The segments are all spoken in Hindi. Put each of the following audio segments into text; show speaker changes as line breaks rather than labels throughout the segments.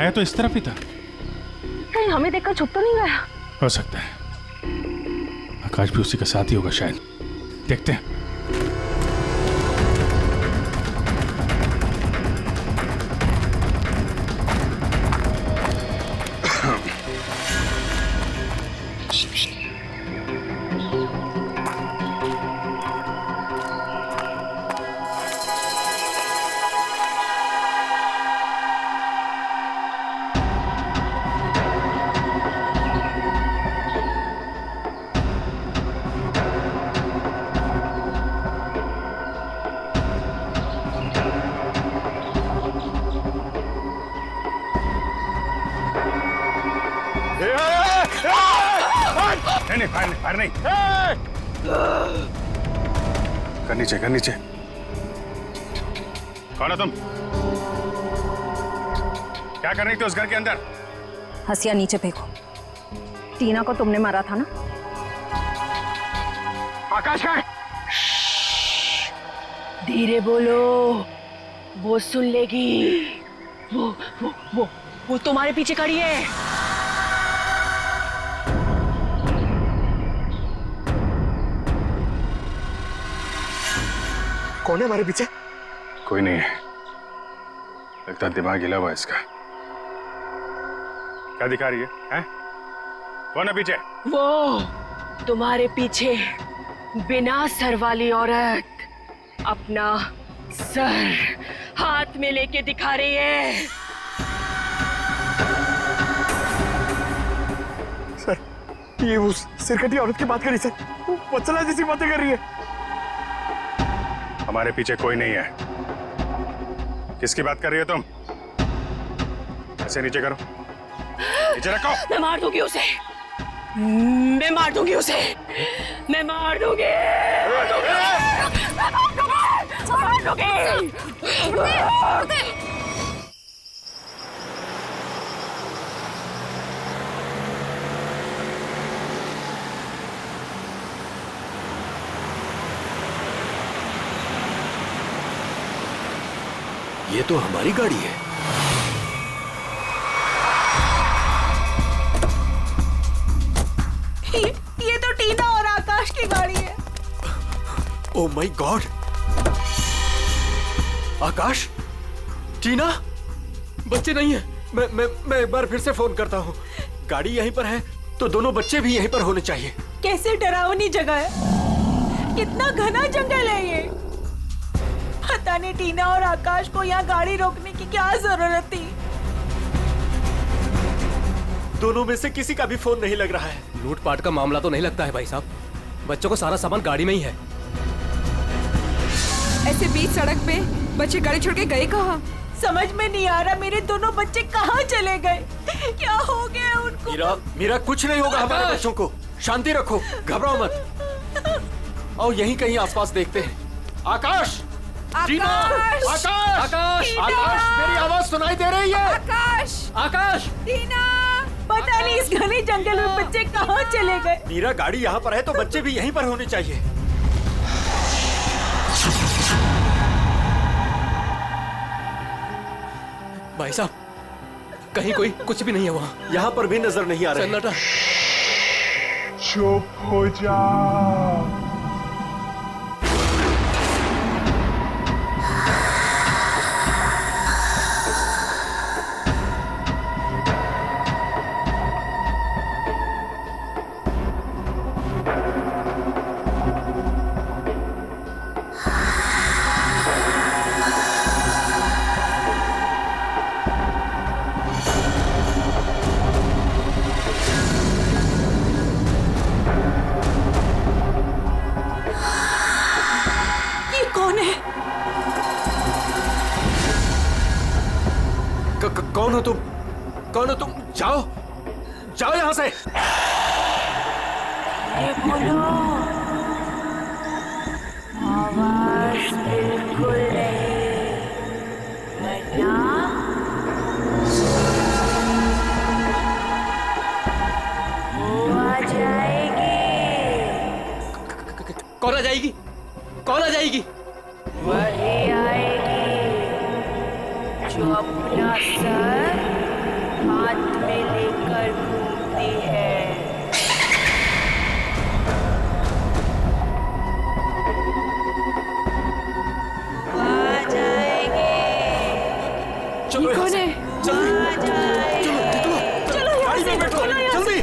आया तो इस तरफ ही था।
कहीं हमें देखकर छुप तो नहीं गया?
हो सकता है आकाश भी उसी का साथ ही होगा शायद। देखते हैं। नहीं, फायर नहीं। कर नीचे। कौन हो तुम? क्या कर रही थी उस घर के अंदर?
हसिया नीचे फेंको। टीना को तुमने मारा था ना?
आकाश है।
धीरे बोलो, वो सुन लेगी। वो तुम्हारे पीछे खड़ी है।
कौन है हमारे पीछे?
कोई नहीं है, लगता दिमाग हिला हुआ इसका। क्या दिखा रही है? कौन है पीछे?
वो तुम्हारे पीछे बिना सर वाली औरत अपना सर हाथ में लेके दिखा रही है।
सर, ये उस सिरकटी औरत की बात कर रही है सर। वो पचला जैसी बातें कर रही है।
हमारे पीछे कोई नहीं है। किसकी बात कर रही हो तुम? ऐसे नीचे करो, नीचे रखो।
मैं मार दूंगी उसे। मैं मार दूंगी उसे। मैं मार दूंगी।
ये तो हमारी गाड़ी है।
ये तो टीना और आकाश की गाड़ी है।
Oh my God! आकाश, टीना, बच्चे नहीं है। मैं एक बार फिर से फोन करता हूँ। गाड़ी यहीं पर है तो दोनों बच्चे भी यहीं पर होने चाहिए।
कैसे डरावनी जगह है, कितना घना जंगल है ये। पता नहीं टीना और आकाश को यहाँ गाड़ी रोकने की क्या जरूरत थी।
दोनों में से किसी का भी फोन नहीं लग रहा है।
लूटपाट का मामला तो नहीं लगता है भाई साहब। बच्चों को सारा सामान गाड़ी में ही है।
ऐसे बीच सड़क पे बच्चे गाड़ी छोड़ के गए कहाँ?
समझ में नहीं आ रहा मेरे दोनों बच्चे कहाँ चले गए। क्या हो गया उनको?
मीरा, कुछ नहीं होगा हमारे बच्चों को। शांति रखो, घबराओ मत। आओ यहीं कहीं आसपास देखते हैं। आकाश, टीना, आकाश, मेरी आवाज सुनाई दे रही है? आकाश,
टीना, पता नहीं इस घने जंगल में बच्चे कहाँ चले गए।
मीरा, गाड़ी यहाँ पर है तो बच्चे भी यहीं पर होने चाहिए।
भाई साहब, कहीं कोई कुछ भी नहीं है वहाँ।
यहाँ पर भी नजर नहीं आ रहा।
सन्नाटा।
चुप हो जा।
कौन हो तुम? कौन हो तुम? जाओ, जाओ यहाँ से।
बोलो, आवाज बिल्कुल नहीं, वरना वो आ जाएगी।
कौन आ जाएगी? कौन आ जाएगी?
वही आएगी जो अपना सर हाथ में लेकर घूमती है।
चलो
ये कौन है?
जल्दी चलो निकलो, गाड़ी में बैठो जल्दी।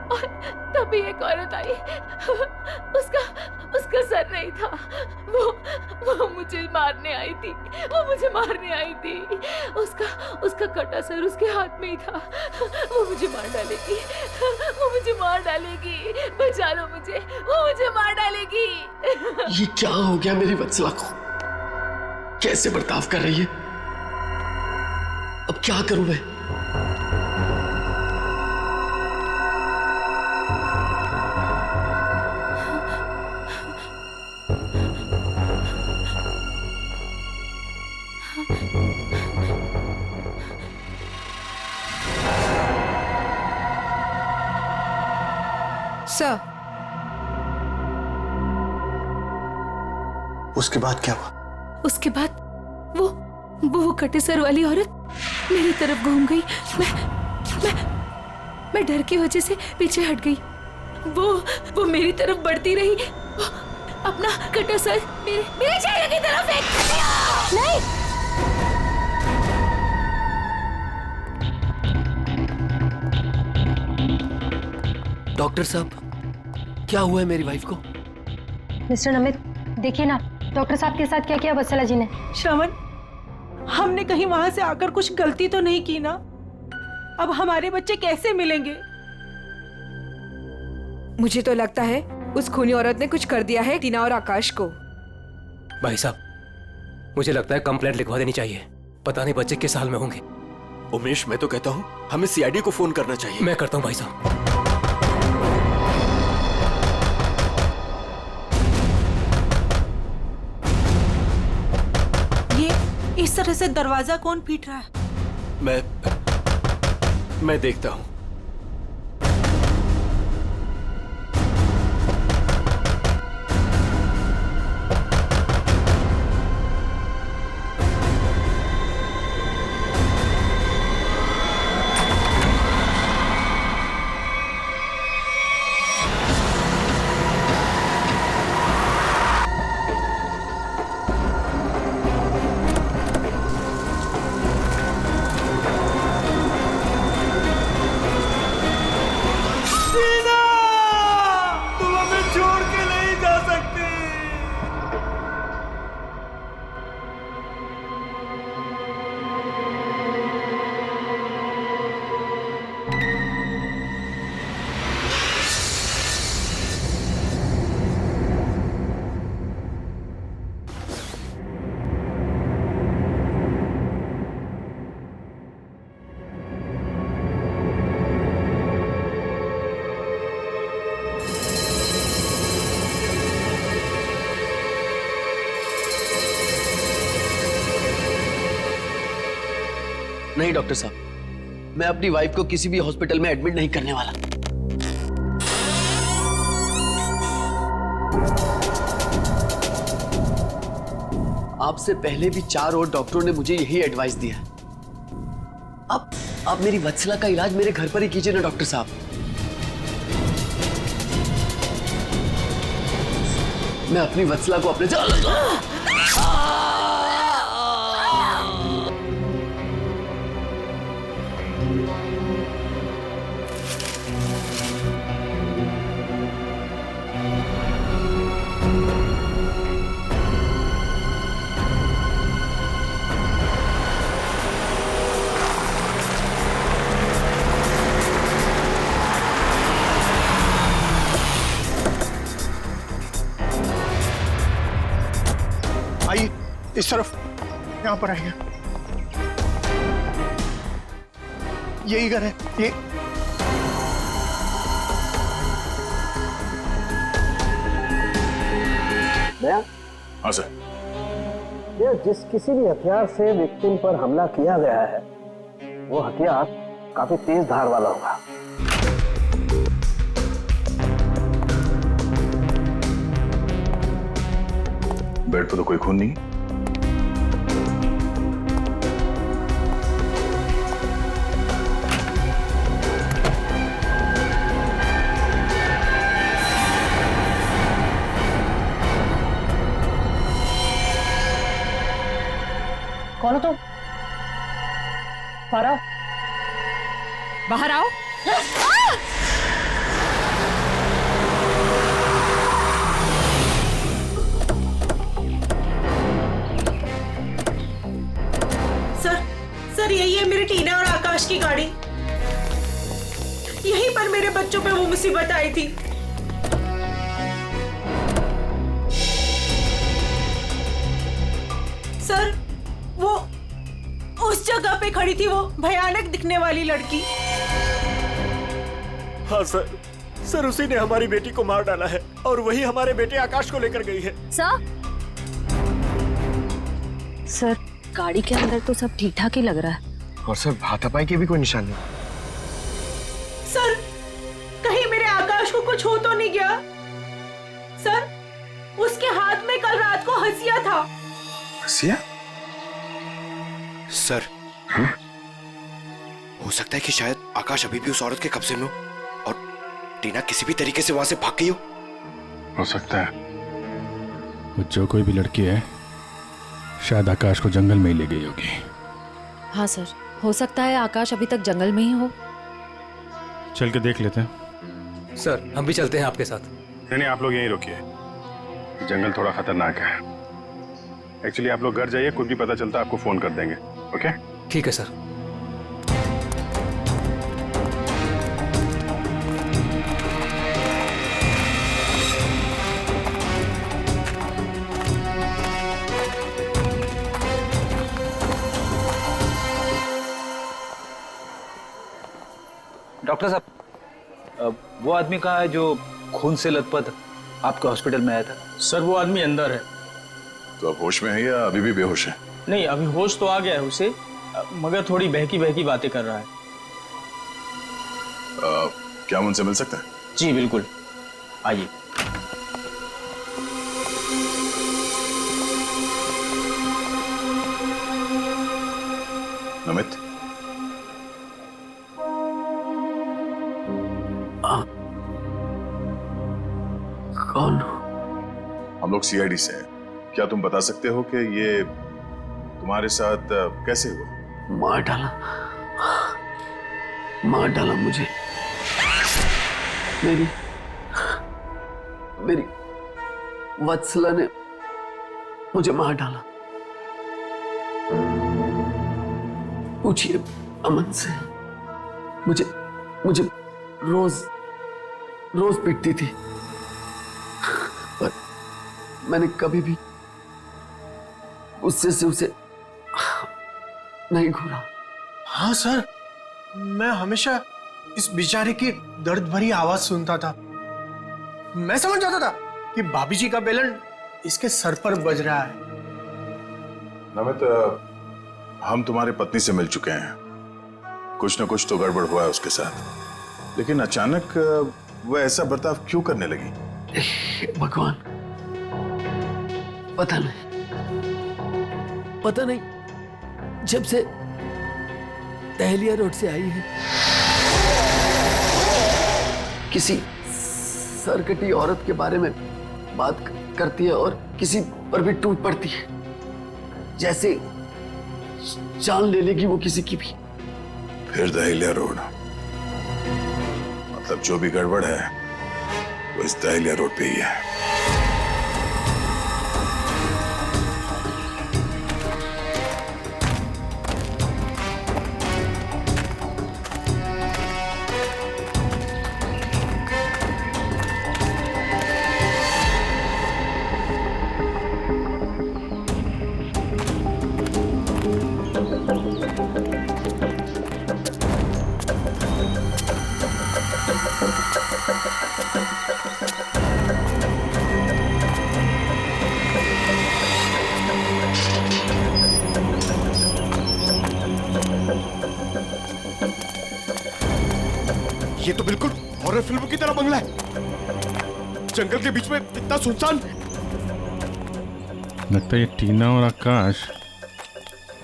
और तभी एक औरत आई। उसका उसका सर नहीं था। वो मुझे मारने आई थी। वो मुझे मारने आई थी। उसका कटा सर उसके हाथ में ही था। वो मुझे मार डालेगी। वो मुझे मार डालेगी। बचा लो मुझे। वो मुझे मार डालेगी।
ये क्या हो गया मेरी वत्सला को? कैसे बर्ताव कर रही है? अब क्या करूं मैं?
सर,
उसके बाद क्या हुआ?
उसके बाद वो कटे सर वाली औरत मेरी तरफ घूम गई। मैं डर की वजह से पीछे हट गई। वो मेरी तरफ बढ़ती रही। वो अपना कटा सर मेरे चेहरे की तरफ फेंक दिया। नहीं,
डॉक्टर साहब, क्या हुआ है मेरी वाइफ को?
मिस्टर नमित, देखिए ना डॉक्टर साहब के साथ क्या किया वत्सला जी ने।
श्रवण, हमने कहीं वहां से आकर कुछ गलती तो नहीं की ना? अब हमारे बच्चे कैसे मिलेंगे?
मुझे तो लगता है उस खूनी औरत ने कुछ कर दिया है टीना और आकाश को।
भाई साहब, मुझे लगता है कंप्लेंट लिखवा देनी चाहिए। पता नहीं बच्चे किस हाल में होंगे।
उमेश, मैं तो कहता हूँ हमें सीआईडी को फोन करना चाहिए।
मैं करता हूँ भाई साहब।
ये इस तरह से दरवाजा कौन पीट रहा है?
मैं देखता हूँ।
नहीं डॉक्टर साहब, मैं अपनी वाइफ को किसी भी हॉस्पिटल में एडमिट नहीं करने वाला। आपसे पहले भी 4 और डॉक्टरों ने मुझे यही एडवाइस दिया। अब आप मेरी वत्सला का इलाज मेरे घर पर ही कीजिए ना डॉक्टर साहब। मैं अपनी वत्सला को अपने
इस तरफ, यहाँ पर आइए। यही घर है ये।
हाँ सर।
ये जिस किसी भी हथियार से विक्टिम पर हमला किया गया है वो हथियार काफी तेज धार वाला होगा।
बेड पर तो कोई खून नहीं।
कौन हो तुम? बाहर आओ।
बाहर आओ।
सर यही है मेरी टीना और आकाश की गाड़ी। यहीं पर मेरे बच्चों पे वो मुसीबत आई थी। सर वो उस जगह पे खड़ी थी वो भयानक दिखने वाली लड़की।
हाँ सर उसी ने हमारी बेटी को मार डाला है और वही हमारे बेटे आकाश को लेकर गई है।
सर गाड़ी के अंदर तो सब ठीक ठाक ही लग रहा है।
और सर हाथापाई के भी कोई निशान नहीं।
सर कहीं मेरे आकाश को कुछ हो तो नहीं गया? सर उसके हाथ में कल रात को हंसिया था।
हंसिया?
सर हो सकता है कि शायद आकाश अभी भी उस औरत के कब्जे में हो और टीना किसी भी तरीके से वहां से भाग गई
हो सकता है। वो जो कोई भी लड़की है शायद आकाश को जंगल में ही ले गई होगी।
हाँ सर, हो सकता है आकाश अभी तक जंगल में ही हो।
चल के देख लेते हैं।
सर हम भी चलते हैं आपके साथ।
नहीं, आप लोग यहीं रुकिए। जंगल थोड़ा खतरनाक है। एक्चुअली आप लोग घर जाइए, कुछ भी पता चलता आपको फोन कर देंगे। ओके?
ठीक है सर।
डॉक्टर साहब वो आदमी कहाँ है जो खून से लथपथ आपके हॉस्पिटल में आया था?
सर वो आदमी अंदर है।
तो आप होश में है या अभी भी बेहोश है?
नहीं, अभी होश तो आ गया है उसे, मगर थोड़ी बहकी बहकी बातें कर रहा है।
क्या हम उनसे मिल सकते हैं?
जी बिल्कुल, आइए।
नमित,
कौन?
हम लोग सीआईडी से हैं। क्या तुम बता सकते हो कि ये तुम्हारे साथ कैसे हुआ?
मार डाला मुझे। मेरी वत्सला ने मुझे मार डाला। पूछिए अमन से। मुझे रोज पिटती थी, पर मैंने कभी भी गुस्से से उसे नहीं घूरा।
हाँ सर, मैं हमेशा इस बेचारे की दर्द भरी आवाज सुनता था। मैं समझ जाता था कि भाभी जी का बेलन इसके सर पर बज रहा है।
नमित, हम तुम्हारे पत्नी से मिल चुके हैं। कुछ न कुछ तो गड़बड़ हुआ है उसके साथ, लेकिन अचानक वह ऐसा बर्ताव क्यों करने लगी?
भगवान, पता नहीं जब से दहलिया रोड से आई है किसी सरकटी औरत के बारे में बात करती है और किसी पर भी टूट पड़ती है, जैसे जान ले लेगी वो किसी की भी।
फिर दहलिया रोड? मतलब जो भी गड़बड़ है वो इस दहलिया रोड पे ही है।
ये तो बिल्कुल हॉरर फिल्म की तरह बंगला है। जंगल के बीच में इतना सुनसान।
लगता है ये टीना और आकाश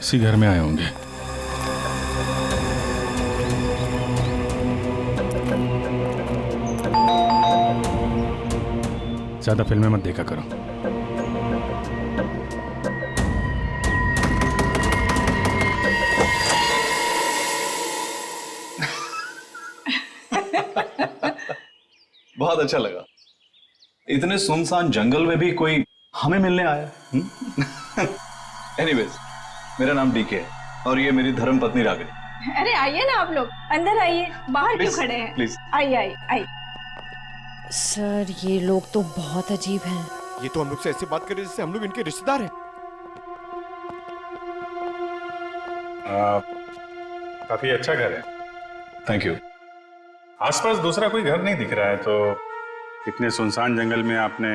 इसी घर में आए होंगे। ज्यादा फिल्में मत देखा करो।
बहुत अच्छा लगा। इतने सुनसान जंगल में भी कोई हमें मिलने आया। एनीवेज, मेरा नाम डीके है और ये मेरी धर्म पत्नी रागिनी।
अरे आइए ना आप लोग, अंदर आइए, बाहर क्यों खड़े हैं?
प्लीज
आइए आइए आइए।
सर ये लोग तो बहुत अजीब हैं।
ये तो हम लोग से ऐसी बात कर रहे जैसे हम लोग इनके रिश्तेदार हैं।
काफी अच्छा घर है।
Thank you.
आसपास दूसरा कोई घर नहीं दिख रहा है, तो इतने सुनसान जंगल में आपने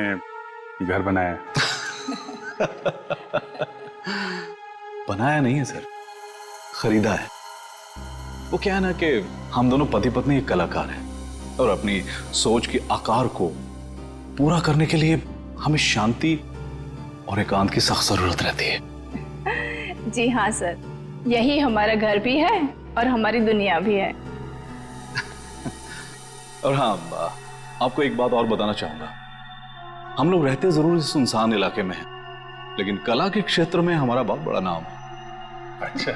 घर बनाया?
बनाया नहीं है सर, खरीदा है। वो क्या है ना कि हम दोनों पति पत्नी एक कलाकार हैं और अपनी सोच के आकार को पूरा करने के लिए हमें शांति और एकांत की सख्त जरूरत रहती है।
जी हाँ सर, यही हमारा घर भी है और हमारी दुनिया भी है।
और हाँ, आपको एक बात और बताना चाहूंगा। हम लोग रहते जरूर इस सुनसान इलाके में हैं, लेकिन कला के क्षेत्र में हमारा बहुत बड़ा नाम है।
अच्छा।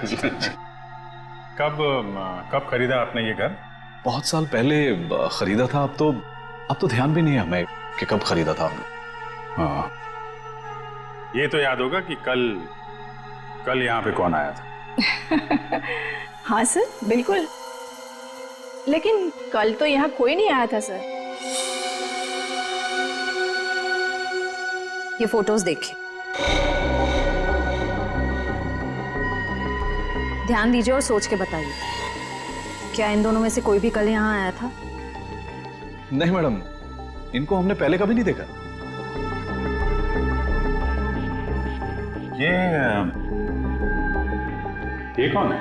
कब खरीदा आपने ये घर?
बहुत साल पहले खरीदा था। अब तो ध्यान भी नहीं है हमें कि कब खरीदा था हमने।
हाँ, ये तो याद होगा कि कल यहाँ पे कौन आया था।
हाँ सर, बिल्कुल। लेकिन कल तो यहाँ कोई नहीं आया था सर।
ये फोटोज देखिए, ध्यान दीजिए और सोच के बताइए, क्या इन दोनों में से कोई भी कल यहाँ आया था?
नहीं मैडम, इनको हमने पहले कभी नहीं देखा।
ये कौन है?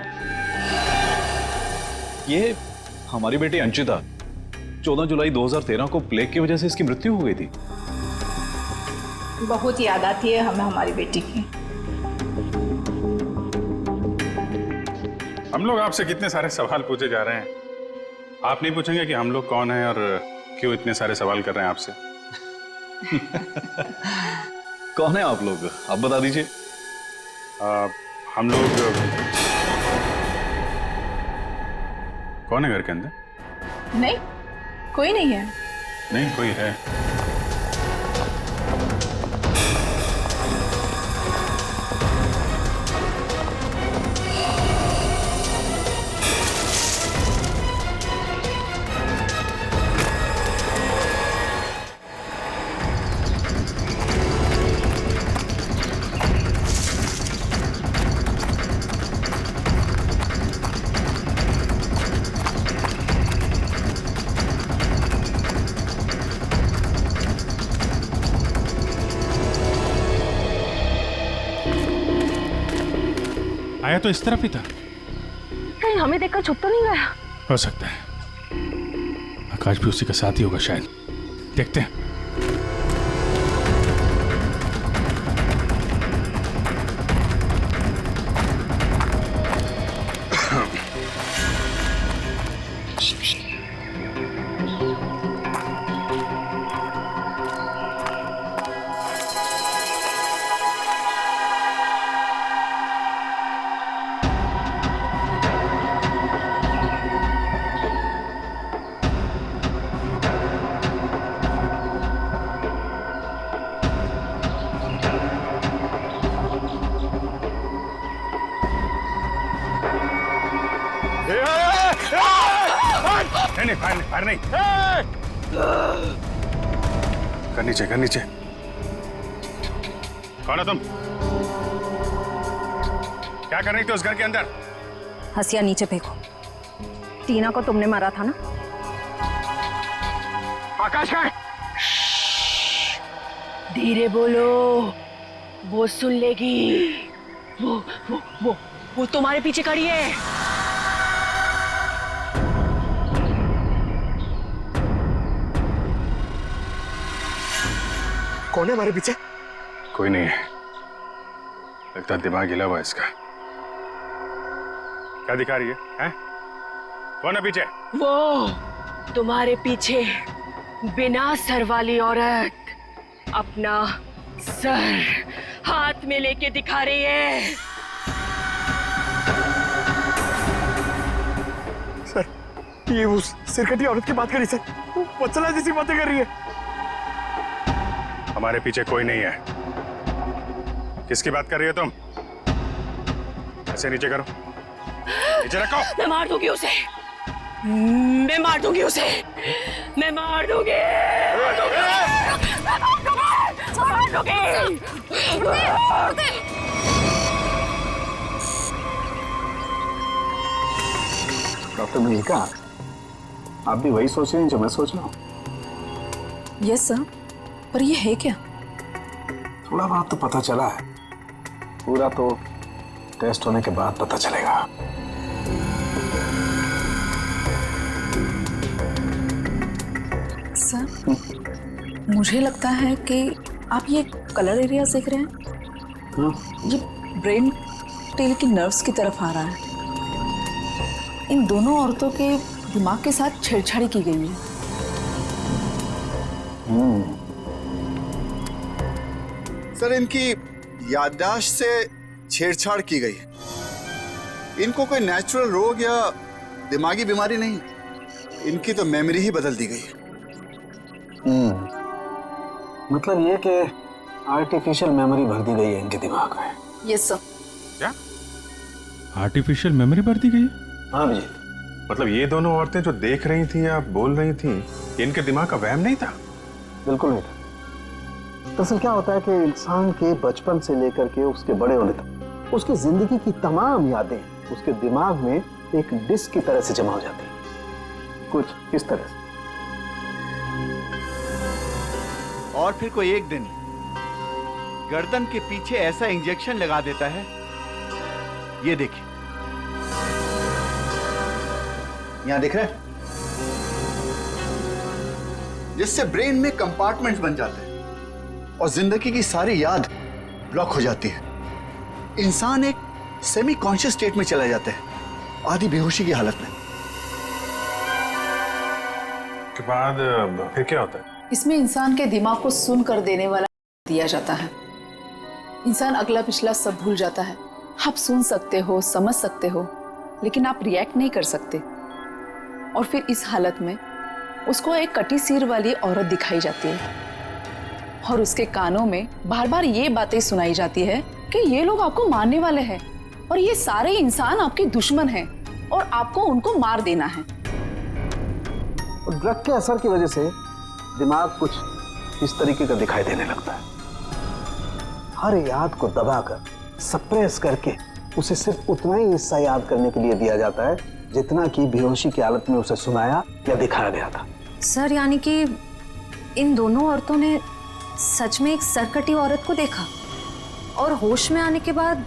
ये हमारी बेटी अंशिता। 14 जुलाई 2013 को प्लेग की वजह से इसकी मृत्यु हो गई थी।
बहुत याद आती है हमें हमारी बेटी की।
हम लोग आपसे कितने सारे सवाल पूछे जा रहे हैं, आप नहीं पूछेंगे कि हम लोग कौन हैं और क्यों इतने सारे सवाल कर रहे हैं आपसे?
कौन है आप लोग, आप बता दीजिए।
हम लोग कौन है घर के अंदर?
नहीं, कोई नहीं है।
नहीं कोई है। आया तो इस तरफ ही था।
कहीं हमें देखकर छुप तो नहीं गया?
हो सकता है आकाश भी उसी का साथ ही होगा शायद। देखते हैं। नहीं फायर नहीं। कर नीचे। कौन हो तुम? क्या कर रही थी उस घर के अंदर?
हसिया नीचे फेंको। टीना को तुमने मारा था ना?
आकाश है।
धीरे बोलो, वो सुन लेगी। वो तुम्हारे पीछे खड़ी है।
कौन है हमारे पीछे?
कोई नहीं है, लगता दिमाग हिला हुआ इसका। क्या दिखा रही है? कौन है पीछे?
वो तुम्हारे पीछे बिना सर वाली औरत अपना सर हाथ में लेके दिखा रही है।
सर, ये उस सिरकटी औरत की बात कर रही सर, वत्सला जैसी बातें कर रही है।
हमारे पीछे कोई नहीं है। किसकी बात कर रही हो तुम? ऐसे नीचे करो, नीचे रखो।
मैं मार दूंगी उसे, मैं मार दूंगी उसे, मैं मार दूंगी, मार दूंगी।
डॉक्टर मलिका, आप भी वही सोच रहे हैं जो मैं सोच रहा हूँ?
यस सर, पर ये है क्या?
थोड़ा बहुत तो पता चला है, पूरा तो टेस्ट होने के बाद पता चलेगा।
सर, मुझे लगता है कि आप ये कलर एरिया देख रहे हैं, ये ब्रेन टेल की नर्व्स की तरफ आ रहा है। इन दोनों औरतों के दिमाग के साथ छेड़छाड़ी की गई है।
सर, इनकी याददाश्त से छेड़छाड़ की गई। इनको कोई नेचुरल रोग या दिमागी बीमारी नहीं, इनकी तो मेमोरी ही बदल दी गई।
मतलब ये कि आर्टिफिशियल मेमोरी भर दी गई है इनके दिमाग में।
Yes sir.
क्या आर्टिफिशियल मेमोरी भर दी गई?
हाँ जी।
मतलब ये दोनों औरतें जो देख रही थी या बोल रही थी, इनके दिमाग का वहम नहीं था?
बिल्कुल नहीं था। दरअसल क्या होता है कि इंसान के बचपन से लेकर के उसके बड़े होने तक उसकी जिंदगी की तमाम यादें उसके दिमाग में एक डिस्क की तरह से जमा हो जाती हैं, कुछ इस तरह से।
और फिर कोई एक दिन गर्दन के पीछे ऐसा इंजेक्शन लगा देता है, ये देखिए, यहां दिख रहा है, जिससे ब्रेन में कंपार्टमेंट्स बन जाते हैं और जिंदगी की सारी याद ब्लॉक हो जाती है। इंसान एक सेमी कॉन्शियस स्टेट में चला जाता है, आधी बेहोशी की हालत में।
के बाद फिर क्या होता है?
इसमें इंसान के दिमाग को सुन कर देने वाला दिया जाता है। इंसान अगला पिछला सब भूल जाता है। आप सुन सकते हो, समझ सकते हो, लेकिन आप रिएक्ट नहीं कर सकते। और फिर इस हालत में उसको एक कटी सिर वाली औरत दिखाई जाती है और उसके कानों में बार बार ये बातें सुनाई जाती है कि ये लोग आपको मारने वाले हैं और ये सारे इंसान आपके दुश्मन हैं और आपको उनको मार देना है।
और ड्रग के असर की वजह से दिमाग कुछ इस तरीके का दिखाई देने लगता है। हर याद को दबाकर, सप्रेस करके उसे सिर्फ उतना ही हिस्सा याद करने के लिए दिया जाता है जितना कि बेहोशी की हालत में उसे सुनाया या दिखाया गया था।
सर, यानी कि इन दोनों औरतों ने सच में एक सरकटी औरत को देखा और होश में आने के बाद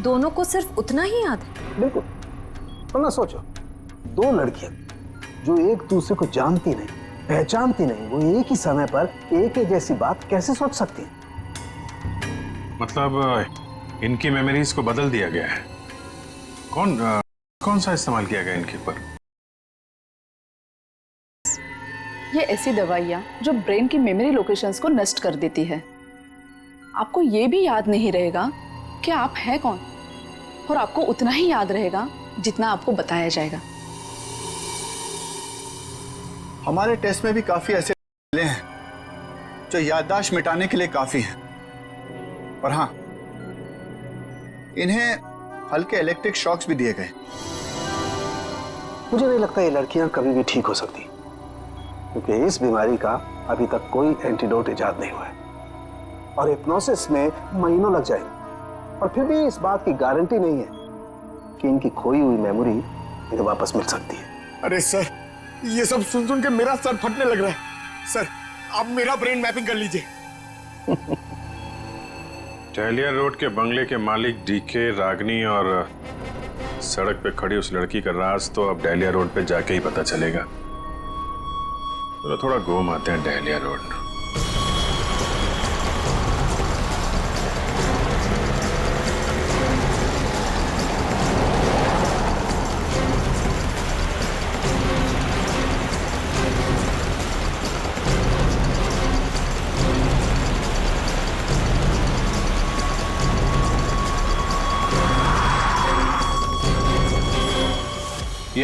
दोनों को सिर्फ उतना ही याद है?
बिल्कुल। वरना सोचो, दो लड़कियां जो एक दूसरे को जानती नहीं, पहचानती नहीं, वो एक ही समय पर एक ही जैसी बात कैसे सोच सकती हैं?
मतलब इनकी मेमोरीज को बदल दिया गया है। कौन सा इस्तेमाल किया गया इनके ऊपर?
ये ऐसी दवाइयाँ जो ब्रेन की मेमोरी लोकेशंस को नष्ट कर देती है। आपको ये भी याद नहीं रहेगा कि आप हैं कौन, और आपको उतना ही याद रहेगा जितना आपको बताया जाएगा।
हमारे टेस्ट में भी काफी ऐसे मिले हैं जो याददाश्त मिटाने के लिए काफी हैं, और हाँ, इन्हें हल्के इलेक्ट्रिक शॉक्स भी दिए गए।
मुझे नहीं लगता ये लड़कियां कभी भी ठीक हो सकती, क्योंकि इस बीमारी का अभी तक कोई एंटीडोट इजाद नहीं हुआ है और हिप्नोसिस में महीनों लग जाएंगे। और फिर भी इस बात की गारंटी नहीं है कि इनकी खोई हुई मेमोरी इन्हें वापस मिल सकती है।
अरे सर, ये सब सुन सुन के मेरा सर फटने लग रहा है। सर, आप मेरा ब्रेन मैपिंग कर लीजिए।
डहलिया रोड के बंगले के मालिक डीके, रागनी और सड़क पे खड़ी उस लड़की का राज तो अब डहलिया रोड पे जाके ही पता चलेगा। तो थोड़ा घूम आते हैं डहलिया रोड।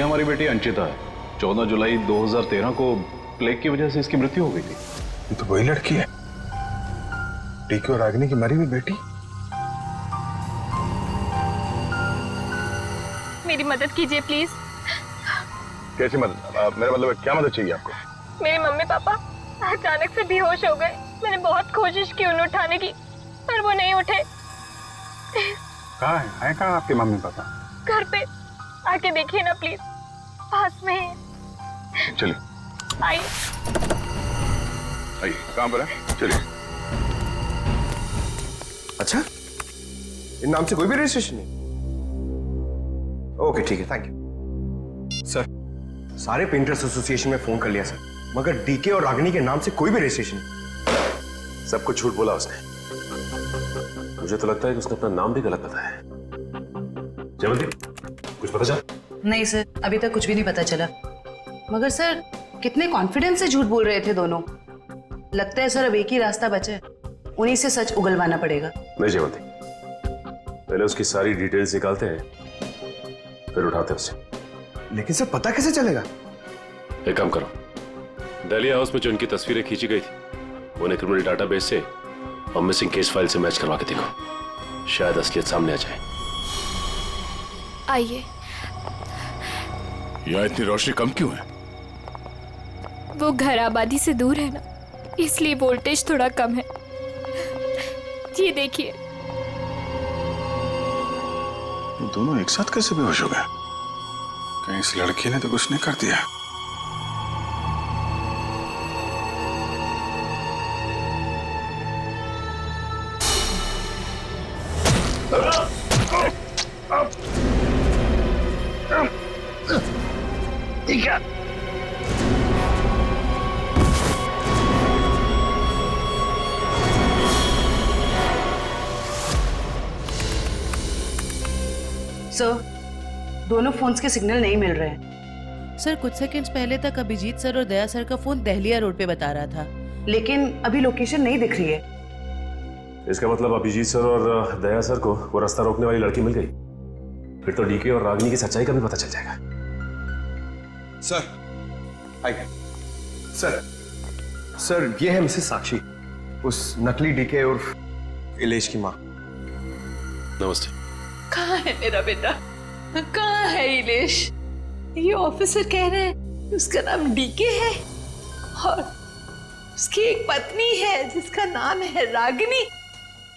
ये हमारी बेटी अंचिता है। 14 जुलाई 2013 को प्लेग की वजह से इसकी मृत्यु हो गई थी।
ये तो वही लड़की है, टीके और रागिनी की मरी हुई बेटी।
मेरी मदद कीजिए प्लीज।
कैसी मदद? मेरा मतलब क्या मदद चाहिए आपको?
मेरे मम्मी पापा अचानक से बेहोश हो गए। मैंने बहुत कोशिश की उन्हें उठाने की, पर वो नहीं उठे।
कहाँ है कहाँ आपके मम्मी पापा?
घर पे आके देखिए ना प्लीज, पास में है।
चलिए
आइए।
आइए, कहाँ पर है? चलिए।
अच्छा, इन नाम से कोई भी रजिस्ट्रेशन नहीं? ओके ठीक है, थैंक यू सर। सारे पेंटर्स एसोसिएशन में फोन कर लिया सर, मगर डीके और रागिनी के नाम से कोई भी रजिस्ट्रेशन नहीं।
सब कुछ झूठ बोला उसने। मुझे तो लगता है कि उसने अपना नाम भी गलत बताया है। जयवंती, कुछ पता चला?
नहीं सर, अभी तक कुछ भी नहीं पता चला। मगर सर, कितने कॉन्फिडेंस से झूठ बोल रहे थे दोनों। लगता है सर अब एक ही रास्ता बचा है, उन्हीं से सच उगलवाना पड़ेगा।
नहीं जयवंती, पहले उसकी सारी डिटेल्स निकालते हैं, फिर उठाते हैं उसे।
लेकिन सर पता कैसे चलेगा?
एक काम करो, दहलिया हाउस में जो उनकी तस्वीरें खींची गई थी उन्हें क्रिमिनल डाटाबेस से और मिसिंग केस फाइल से मैच करवा के देखो, शायद असलियत सामने आ जाए।
आइए।
यहाँ इतनी रोशनी कम क्यों है?
वो घर आबादी से दूर है ना, इसलिए वोल्टेज थोड़ा कम है। ये देखिए।
दोनों एक साथ कैसे बेहोश हो गए? कहीं इस लड़की ने तो कुछ नहीं कर दिया?
ठीक है।
सर, दोनों फोन्स के सिग्नल नहीं मिल रहे हैं।
सर, कुछ सेकंड्स पहले तक अभिजीत सर और दया सर का फोन दहलिया रोड पे बता रहा था,
लेकिन अभी लोकेशन नहीं दिख रही है।
इसका मतलब अभिजीत सर और दया सर को वो रास्ता रोकने वाली लड़की मिल गई। फिर तो डीके और रागिनी की सच्चाई का भी पता चल जाएगा।
सर आइए। सर ये है मिसेस साक्षी, उस नकली डीके और इलेश की माँ।
नमस्ते।
कहाँ है मेरा बेटा? कहाँ है इलेश? ये ऑफिसर कह रहे हैं उसका नाम डीके है और उसकी एक पत्नी है जिसका नाम है रागिनी।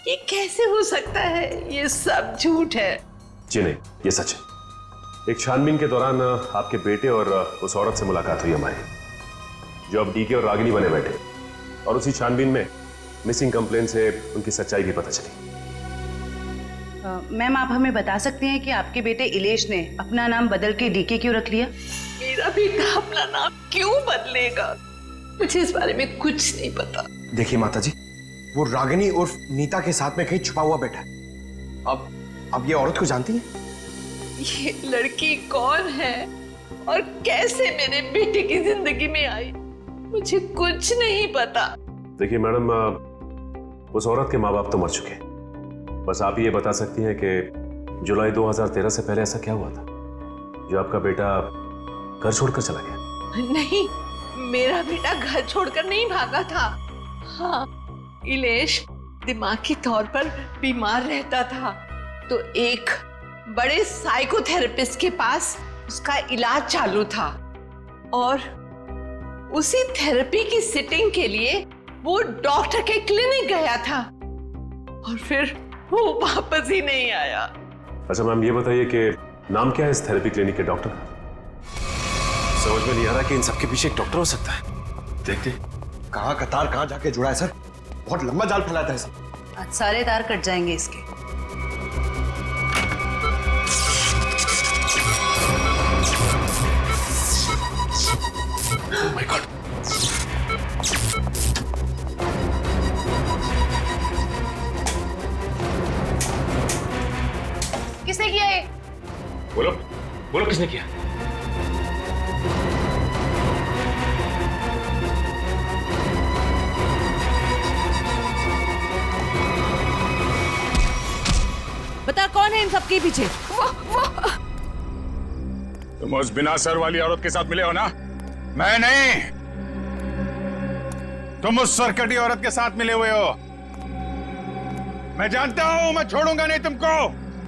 ये कैसे हो सकता है? ये सब झूठ है।
जी नहीं, ये सच है। एक छानबीन के दौरान आपके बेटे और उस औरत से मुलाकात हुई हमारी, जो अब डीके और रागिनी बने बैठे, और उसी छानबीन में मिसिंग कंप्लेन से उनकी सच्चाई भी पता चली।
मैम, आप हमें बता सकते हैं कि आपके बेटे इलेश ने अपना नाम बदल के डीके क्यों रख लिया?
मेरा बेटा अपना नाम क्यों बदलेगा? मुझे इस बारे में कुछ नहीं पता।
देखिए माताजी, वो रागिनी और नीता के साथ में कहीं छुपा हुआ बैठा है। अब ये औरत को जानती है?
ये लड़की कौन है और कैसे मेरे बेटे की जिंदगी में आई, मुझे कुछ नहीं पता।
देखिए मैडम, उस औरत के माँ बाप तो मर चुके हैं। बस आप ये बता सकती हैं कि जुलाई 2013 से पहले ऐसा क्या हुआ था जो आपका बेटा घर छोड़कर चला गया?
नहीं, मेरा बेटा घर छोड़कर नहीं भागा था। हाँ, इलेश दिमागी तौर पर बीमार रहता था, तो एक बड़े साइकोथेरेपिस्ट के पास उसका इलाज चालू था और उसी थेरेपी की सिटिंग के लिए वो डॉक्टर के क्लिनिक गया था और फिर वो वापस ही नहीं आया।
अच्छा मैम, ये बताइए कि नाम क्या है इस थेरेपी क्लिनिक के डॉक्टर?
समझ में नहीं आ रहा कि इन सबके पीछे एक डॉक्टर हो सकता है। देखते कहाँ का तार कहाँ जाके जुड़ा है सर। बहुत लंबा जाल फैलाता है सर।
आज सारे तार कट जाएंगे इसके।
Oh my God.
किसने किया ये?
बोलो बोलो, किसने किया?
बता, कौन है इन सबके पीछे?
तुम उस बिना सर वाली औरत के साथ मिले हो ना? मैं नहीं, तुम उस सरकटी औरत के साथ मिले हुए हो। मैं जानता हूं, मैं छोड़ूंगा नहीं तुमको।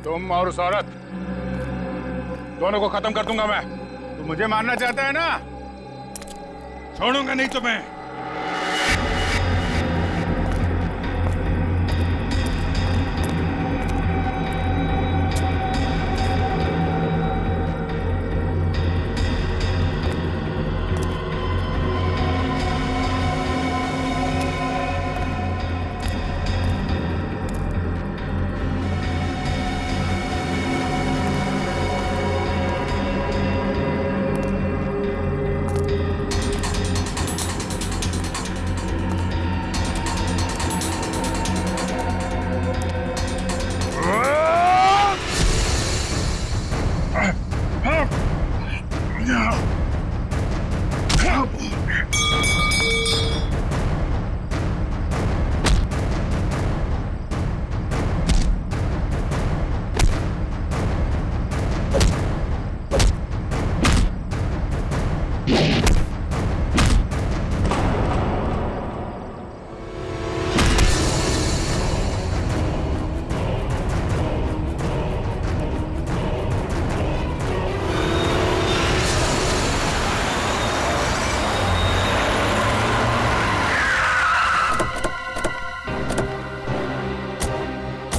तुम और उस औरत दोनों को खत्म कर दूंगा मैं। तुम मुझे मारना चाहता है ना? छोड़ूंगा नहीं तुम्हें।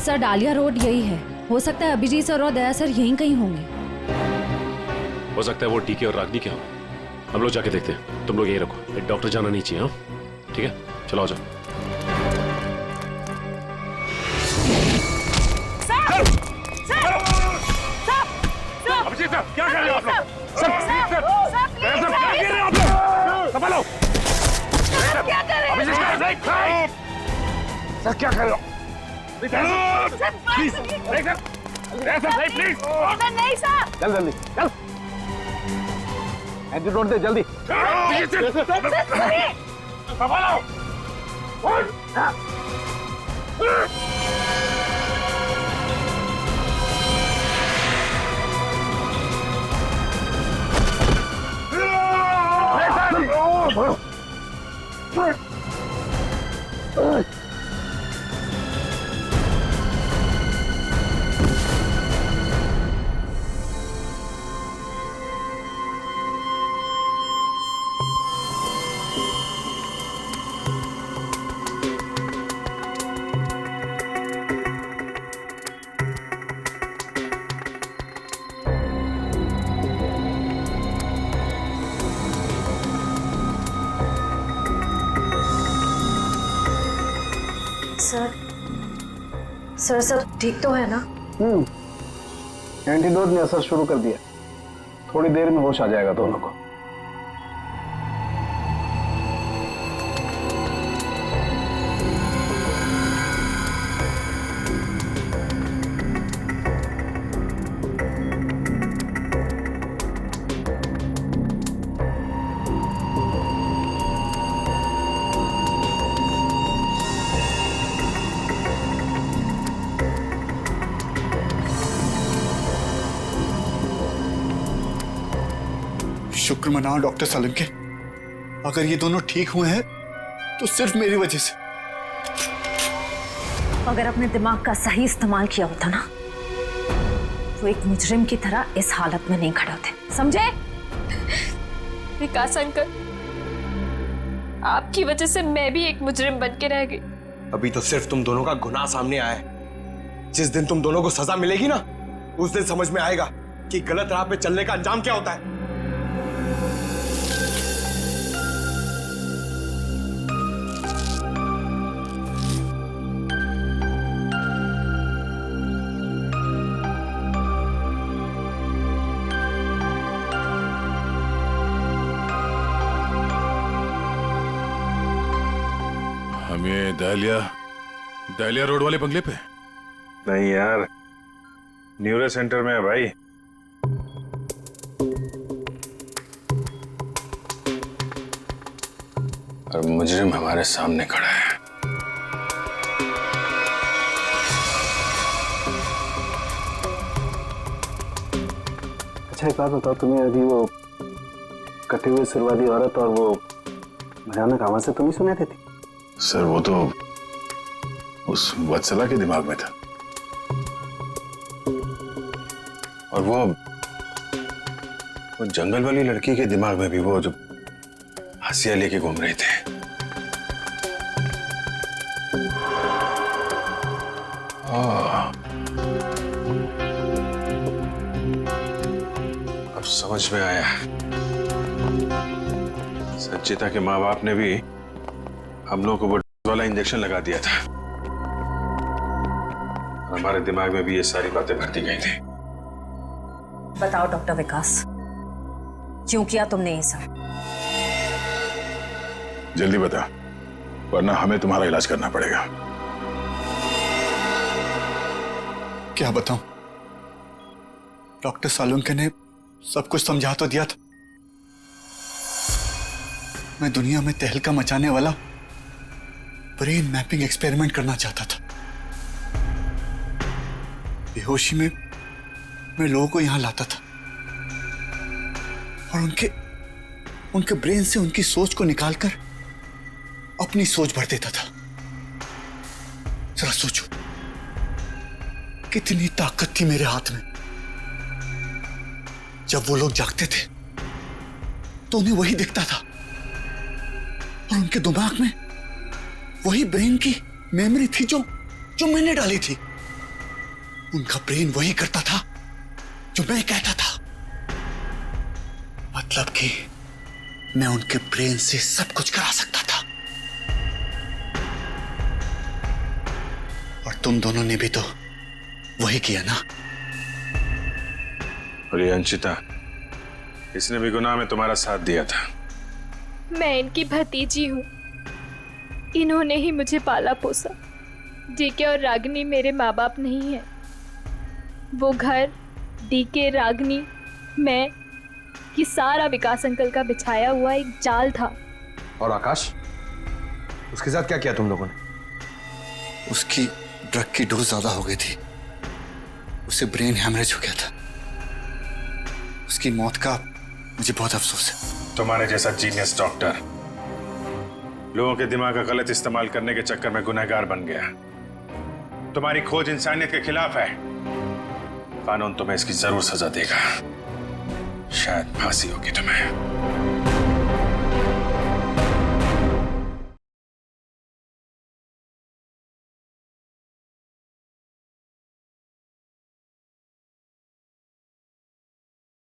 सर डालिया रोड यही है। हो सकता है अभिजीत सर और दया सर यहीं कहीं होंगे।
हो सकता है वो डीके और रागनी के हों। हम लोग जाके देखते हैं, तुम लोग यहीं रखो। एक डॉक्टर जाना नहीं चाहिए। हाँ ठीक है, चलो आ जाओ।
अभिजीत सर, क्या कर रहे हो आप लोग? संभालो।
क्या कर रहे हो?
अभिजीत सर, क्या कर रहे हो? Please, please.
नहीं सर।
चल जल्दी चल, एंटीडोट दे जल्दी।
सर सब ठीक तो है ना?
एंटीडोट ने असर शुरू कर दिया, थोड़ी देर में होश आ जाएगा दोनों को।
शुक्र मनाओ डॉक्टर सालिम के, अगर ये दोनों ठीक हुए हैं तो सिर्फ मेरी वजह से।
अगर अपने दिमाग का सही इस्तेमाल किया होता ना, वो एक मुजरिम की तरह इस हालत में नहीं खड़े होते, समझे?
विकास अंकल, आपकी वजह से मैं भी एक मुजरिम बन के रह गई।
अभी तो सिर्फ तुम दोनों का गुनाह सामने आया है। जिस दिन तुम दोनों को सजा मिलेगी ना, उस दिन समझ में आएगा कि गलत राह पे चलने का अंजाम क्या होता है।
हम ये दहलिया रोड वाले बंगले पे?
नहीं यार, न्यूरो सेंटर में है भाई।
और मुजरिम हमारे सामने खड़ा है।
अच्छा एक बात बताओ, तुम्हें अभी वो कटे हुए सिर वाली औरत और वो भयानक आवाज से तुम ही सुने थे थी?
सर वो तो उस वत्सला के दिमाग में था, और वो जंगल वाली लड़की के दिमाग में भी वो जो हंसिया लेके घूम रहे थे। अब समझ में आया, संचिता के माँ बाप ने भी हम लोग को वो वाला इंजेक्शन लगा दिया था, हमारे दिमाग में भी ये सारी बातें भरती गई थी।
बताओ डॉक्टर विकास, क्यों किया तुमने ये सब?
जल्दी बता, वरना हमें तुम्हारा इलाज करना पड़ेगा।
क्या बताऊं? डॉक्टर सालुंके ने सब कुछ समझा तो दिया था। मैं दुनिया में तहलका मचाने वाला ब्रेन मैपिंग एक्सपेरिमेंट करना चाहता था। बेहोशी में मैं लोगों को यहां लाता था और उनके ब्रेन से उनकी सोच को निकालकर अपनी सोच भर देता था। जरा सोचो, कितनी ताकत थी मेरे हाथ में। जब वो लोग जागते थे तो उन्हें वही दिखता था, और उनके दिमाग में वही ब्रेन की मेमोरी थी जो मैंने डाली थी। उनका ब्रेन वही करता था जो मैं कहता था। मतलब कि मैं उनके ब्रेन से सब कुछ करा सकता था। और तुम दोनों ने भी तो वही किया ना?
और ये अंशिता, इसने भी गुनाह में तुम्हारा साथ दिया था।
मैं इनकी भतीजी हूँ, इन्होंने ही मुझे पाला पोसा। डीके और रागिनी मेरे माँ बाप नहीं है। वो घर, डीके, रागिनी, मैं, ये सारा विकास अंकल का बिछाया हुआ एक जाल था।
और आकाश, उसके साथ क्या किया तुम लोगों ने?
उसकी ड्रग की डोज ज्यादा हो गई थी, उसे ब्रेन हैमरेज हो गया था। उसकी मौत का मुझे बहुत अफसोस है।
तुम्हारे जैसा जीनियस डॉक्टर लोगों के दिमाग का गलत इस्तेमाल करने के चक्कर में गुनहगार बन गया। तुम्हारी खोज इंसानियत के खिलाफ है। कानून तुम्हें इसकी जरूर सजा देगा। शायद फांसी होगी तुम्हें।